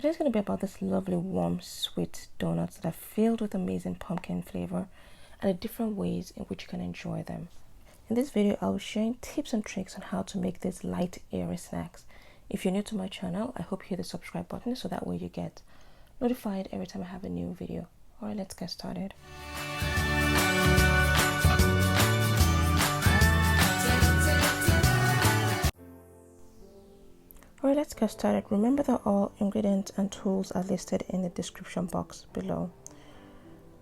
Today's going to be about this lovely warm sweet donuts that are filled with amazing pumpkin flavor and the different ways in which you can enjoy them. In this video, I'll be sharing tips and tricks on how to make these light airy snacks. If you're new to my channel, I hope you hit the subscribe button so that way you get notified every time I have a new video. Alright, let's get started. Alright, let's get started. Remember that all ingredients and tools are listed in the description box below.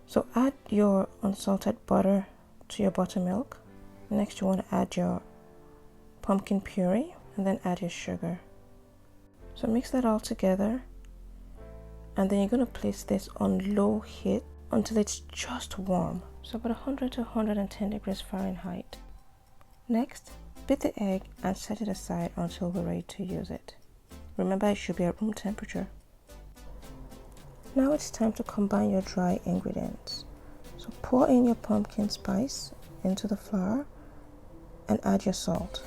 So add your unsalted butter to your buttermilk. Next you want to add your pumpkin puree and then add your sugar. So mix that all together and then you're going to place this on low heat until it's just warm. So about 100 to 110 degrees Fahrenheit. Next, beat the egg and set it aside until we're ready to use it. Remember, it should be at room temperature. Now it's time to combine your dry ingredients. So pour in your pumpkin spice into the flour and add your salt.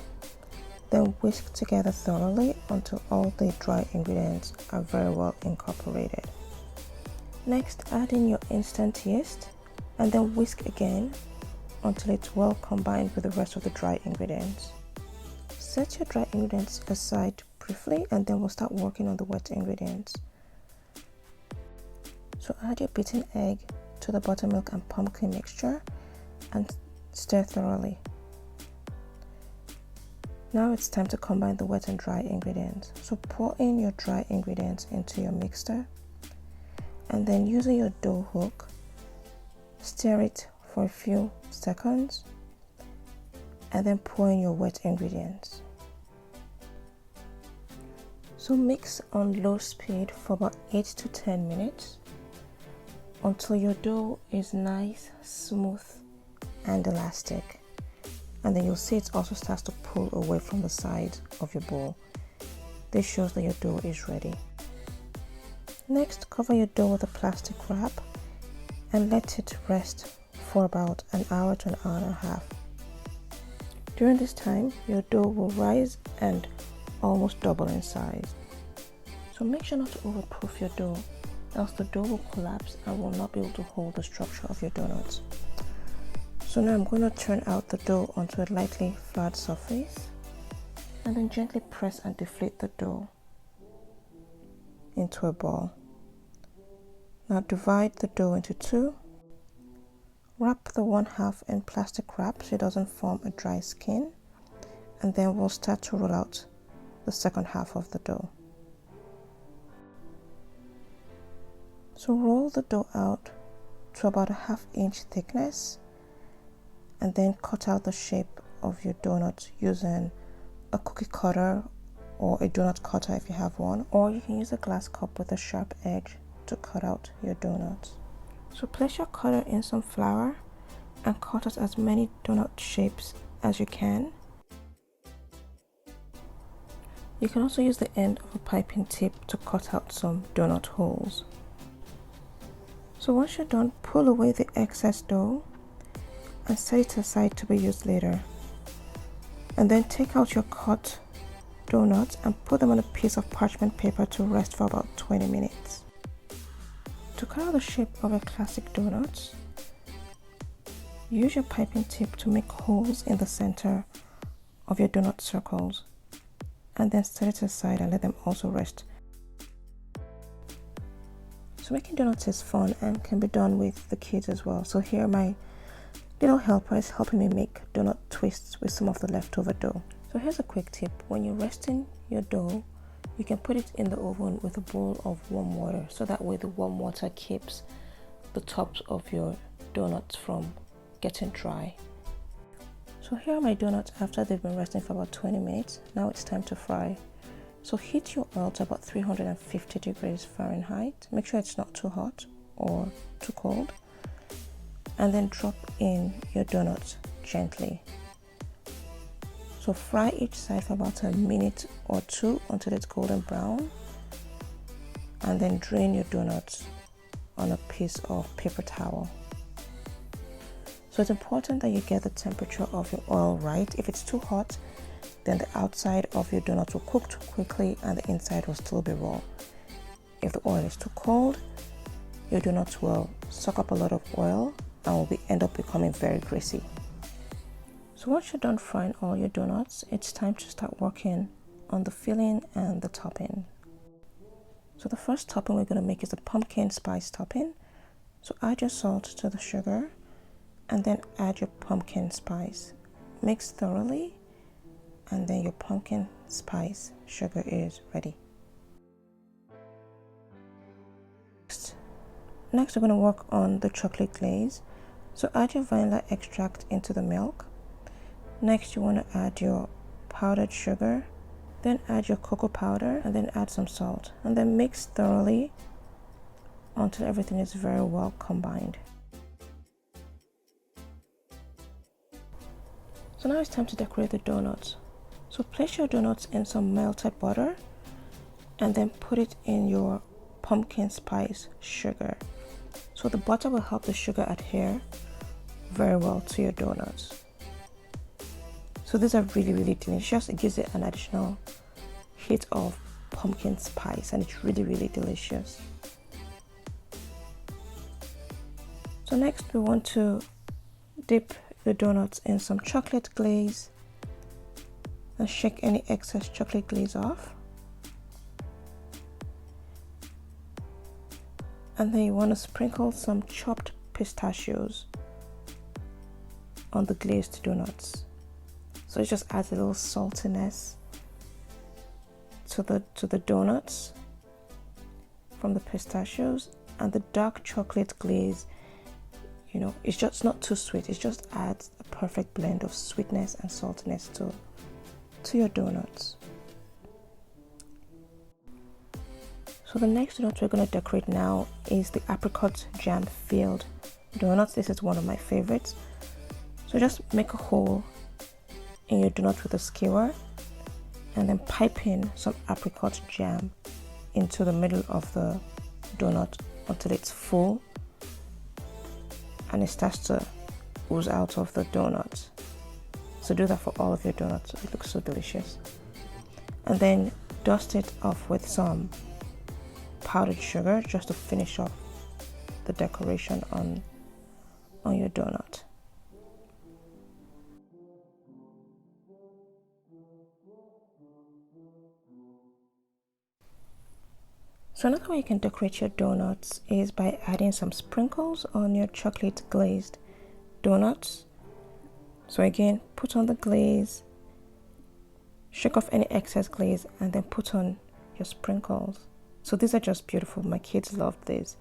Then whisk together thoroughly until all the dry ingredients are very well incorporated. Next, add in your instant yeast and then whisk again until it's well combined with the rest of the dry ingredients. Set your dry ingredients aside briefly and then we'll start working on the wet ingredients. So add your beaten egg to the buttermilk and pumpkin mixture and stir thoroughly. Now it's time to combine the wet and dry ingredients. So pour in your dry ingredients into your mixer and then using your dough hook, stir it for a few seconds and then pour in your wet ingredients. So mix on low speed for about 8 to 10 minutes until your dough is nice, smooth and elastic. And then you'll see it also starts to pull away from the sides of your bowl. This shows that your dough is ready. Next, cover your dough with a plastic wrap and let it rest for about an hour to an hour and a half. During this time, your dough will rise and almost double in size. So make sure not to overproof your dough, else the dough will collapse and will not be able to hold the structure of your donuts. So now I'm going to turn out the dough onto a lightly flat surface and then gently press and deflate the dough into a ball. Now divide the dough into two. Wrap the one half in plastic wrap so it doesn't form a dry skin, and then we'll start to roll out the second half of the dough. So roll the dough out to about a ½ inch thickness and then cut out the shape of your donut using a cookie cutter or a donut cutter if you have one, or you can use a glass cup with a sharp edge to cut out your donuts. So place your cutter in some flour and cut out as many donut shapes as you can. You can also use the end of a piping tip to cut out some donut holes. So once you're done, pull away the excess dough and set it aside to be used later. And then take out your cut donuts and put them on a piece of parchment paper to rest for about 20 minutes. To cut out the shape of a classic donut, use your piping tip to make holes in the center of your donut circles and then set it aside and let them also rest. So making donuts is fun and can be done with the kids as well. So here my little helper is helping me make donut twists with some of the leftover dough. So here's a quick tip. When you're resting your dough, you can put it in the oven with a bowl of warm water, so that way the warm water keeps the tops of your donuts from getting dry. So here are my donuts after they've been resting for about 20 minutes. Now it's time to fry. So heat your oil to about 350 degrees Fahrenheit. Make sure it's not too hot or too cold. And then drop in your donuts gently. So fry each side for about a minute or two until it's golden brown. And then drain your donuts on a piece of paper towel. So it's important that you get the temperature of your oil right. If it's too hot, then the outside of your donut will cook too quickly and the inside will still be raw. If the oil is too cold, your donuts will suck up a lot of oil and will end up becoming very greasy. So once you're done frying all your donuts, it's time to start working on the filling and the topping. So the first topping we're going to make is a pumpkin spice topping. So add your salt to the sugar and then add your pumpkin spice. Mix thoroughly and then your pumpkin spice sugar is ready. Next we're going to work on the chocolate glaze. So add your vanilla extract into the milk. Next you want to add your powdered sugar, then add your cocoa powder and then add some salt and then mix thoroughly until everything is very well combined. So now it's time to decorate the donuts. So place your donuts in some melted butter and then put it in your pumpkin spice sugar. So the butter will help the sugar adhere very well to your donuts. So these are really delicious. It gives it an additional hit of pumpkin spice and it's really delicious. So next we want to dip the donuts in some chocolate glaze and shake any excess chocolate glaze off. And then you want to sprinkle some chopped pistachios on the glazed donuts. So it just adds a little saltiness to the donuts from the pistachios, and the dark chocolate glaze, you know, it's just not too sweet. It just adds a perfect blend of sweetness and saltiness to your donuts. So the next donut we're going to decorate now is the apricot jam filled donuts. This is one of my favorites. So just make a hole in your donut with a skewer and then pipe in some apricot jam into the middle of the donut until it's full and it starts to ooze out of the donut. So do that for all of your donuts. It looks so delicious. And then dust it off with some powdered sugar just to finish off the decoration on your donut. So another way you can decorate your donuts is by adding some sprinkles on your chocolate glazed donuts. So again, put on the glaze, shake off any excess glaze, and then put on your sprinkles. So these are just beautiful. My kids loved this.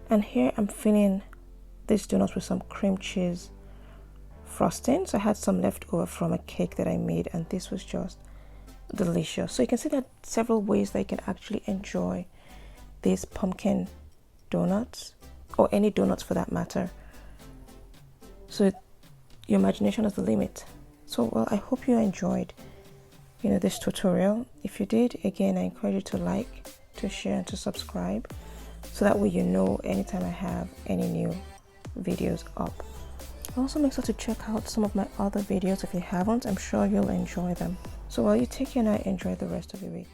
And here I'm filling these donuts with some cream cheese frosting. So I had some left over from a cake that I made, and this was just delicious. So you can see that several ways that you can actually enjoy these pumpkin donuts, or any donuts for that matter. So your imagination is the limit. So well, I hope you enjoyed this tutorial. If you did, again, I encourage you to like, to share, and to subscribe, so that way you know anytime I have any new videos up. Also make sure to check out some of my other videos if you haven't. I'm sure you'll enjoy them. So while you take care now, enjoy the rest of your week.